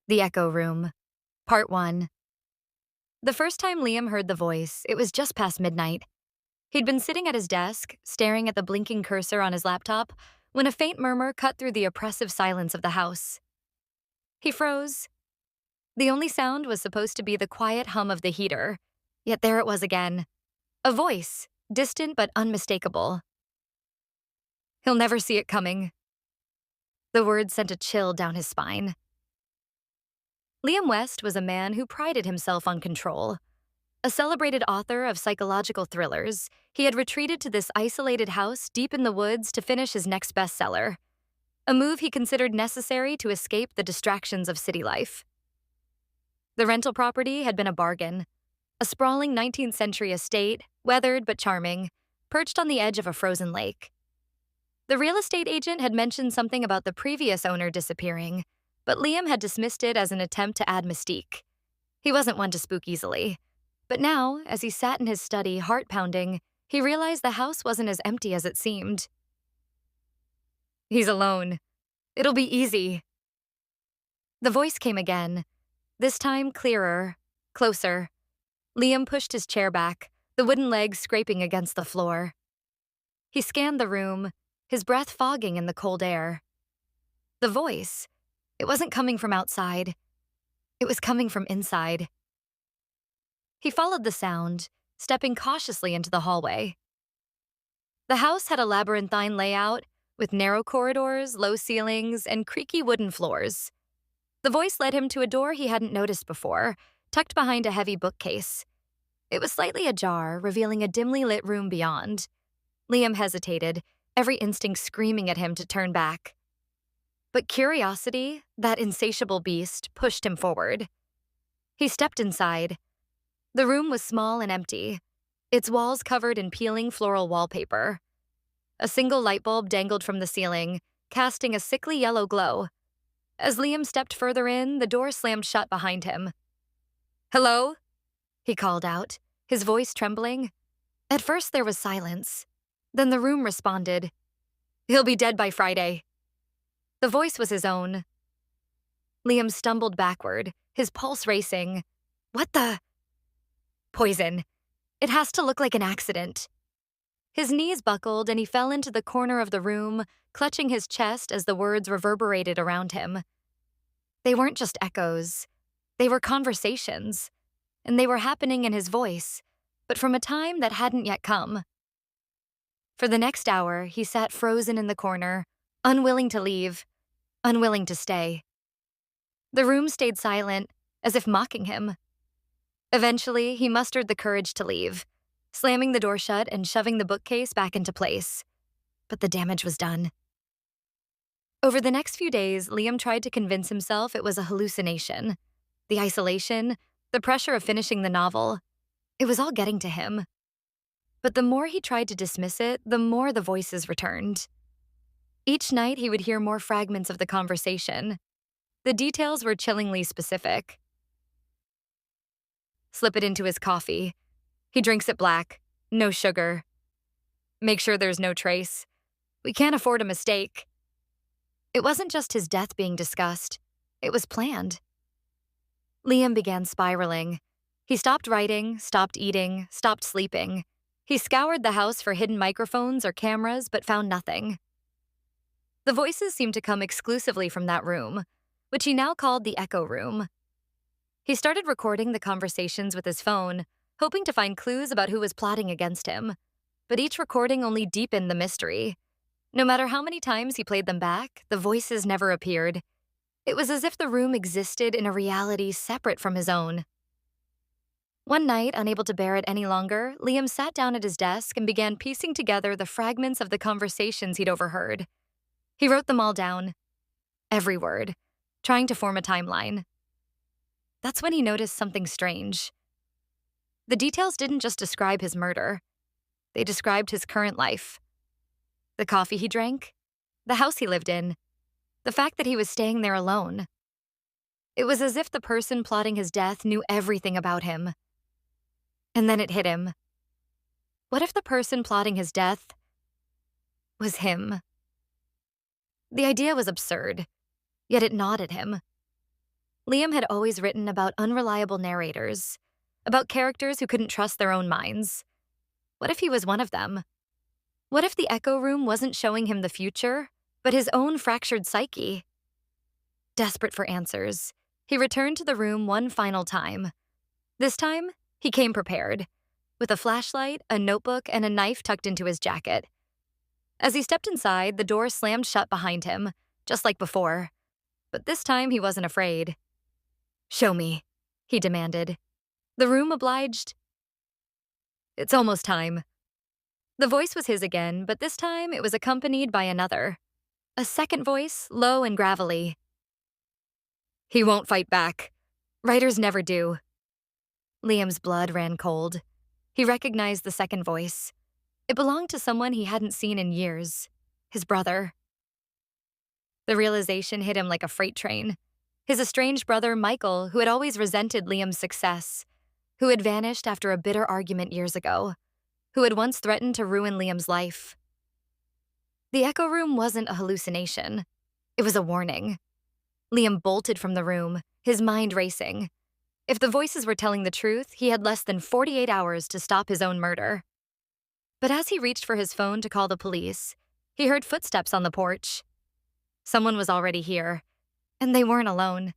The Echo Room, Part 1. The first time Liam heard the voice, it was just past midnight. He'd been sitting at his desk, staring at the blinking cursor on his laptop, when a faint murmur cut through the oppressive silence of the house. He froze. The only sound was supposed to be the quiet hum of the heater, yet there it was again. A voice, distant but unmistakable. He'll never see it coming. The words sent a chill down his spine. Liam West was a man who prided himself on control. A celebrated author of psychological thrillers, he had retreated to this isolated house deep in the woods to finish his next bestseller, a move he considered necessary to escape the distractions of city life. The rental property had been a bargain, a sprawling 19th century estate, weathered but charming, perched on the edge of a frozen lake. The real estate agent had mentioned something about the previous owner disappearing, but Liam had dismissed it as an attempt to add mystique. He wasn't one to spook easily. But now, as he sat in his study, heart pounding, he realized the house wasn't as empty as it seemed. He's alone. It'll be easy. The voice came again, this time clearer, closer. Liam pushed his chair back, the wooden legs scraping against the floor. He scanned the room, his breath fogging in the cold air. The voice, it wasn't coming from outside. It was coming from inside. He followed the sound, stepping cautiously into the hallway. The house had a labyrinthine layout, with narrow corridors, low ceilings, and creaky wooden floors. The voice led him to a door he hadn't noticed before, tucked behind a heavy bookcase. It was slightly ajar, revealing a dimly lit room beyond. Liam hesitated, every instinct screaming at him to turn back. But curiosity, that insatiable beast, pushed him forward. He stepped inside. The room was small and empty, its walls covered in peeling floral wallpaper. A single light bulb dangled from the ceiling, casting a sickly yellow glow. As Liam stepped further in, the door slammed shut behind him. "Hello?" he called out, his voice trembling. At first there was silence. Then the room responded. "He'll be dead by Friday." The voice was his own. Liam stumbled backward, his pulse racing. What the? Poison. It has to look like an accident. His knees buckled and he fell into the corner of the room, clutching his chest as the words reverberated around him. They weren't just echoes. They were conversations. And they were happening in his voice, but from a time that hadn't yet come. For the next hour, he sat frozen in the corner, unwilling to leave, unwilling to stay. The room stayed silent, as if mocking him. Eventually, he mustered the courage to leave, slamming the door shut and shoving the bookcase back into place. But the damage was done. Over the next few days, Liam tried to convince himself it was a hallucination. The isolation, the pressure of finishing the novel, it was all getting to him. But the more he tried to dismiss it, the more the voices returned. Each night, he would hear more fragments of the conversation. The details were chillingly specific. Slip it into his coffee. He drinks it black, no sugar. Make sure there's no trace. We can't afford a mistake. It wasn't just his death being discussed. It was planned. Liam began spiraling. He stopped writing, stopped eating, stopped sleeping. He scoured the house for hidden microphones or cameras, but found nothing. The voices seemed to come exclusively from that room, which he now called the Echo Room. He started recording the conversations with his phone, hoping to find clues about who was plotting against him. But each recording only deepened the mystery. No matter how many times he played them back, the voices never appeared. It was as if the room existed in a reality separate from his own. One night, unable to bear it any longer, Liam sat down at his desk and began piecing together the fragments of the conversations he'd overheard. He wrote them all down, every word, trying to form a timeline. That's when he noticed something strange. The details didn't just describe his murder. They described his current life. The coffee he drank, the house he lived in, the fact that he was staying there alone. It was as if the person plotting his death knew everything about him. And then it hit him. What if the person plotting his death was him? The idea was absurd, yet it gnawed at him. Liam had always written about unreliable narrators, about characters who couldn't trust their own minds. What if he was one of them? What if the echo room wasn't showing him the future, but his own fractured psyche? Desperate for answers, he returned to the room one final time. This time, he came prepared, with a flashlight, a notebook, and a knife tucked into his jacket. As he stepped inside, the door slammed shut behind him, just like before. But this time, he wasn't afraid. "Show me," he demanded. The room obliged. "It's almost time." The voice was his again, but this time it was accompanied by another. A second voice, low and gravelly. "He won't fight back. Writers never do." Liam's blood ran cold. He recognized the second voice. It belonged to someone he hadn't seen in years. His brother. The realization hit him like a freight train. His estranged brother, Michael, who had always resented Liam's success, who had vanished after a bitter argument years ago, who had once threatened to ruin Liam's life. The echo room wasn't a hallucination. It was a warning. Liam bolted from the room, his mind racing. If the voices were telling the truth, he had less than 48 hours to stop his own murder. But as he reached for his phone to call the police, he heard footsteps on the porch. Someone was already here, and they weren't alone.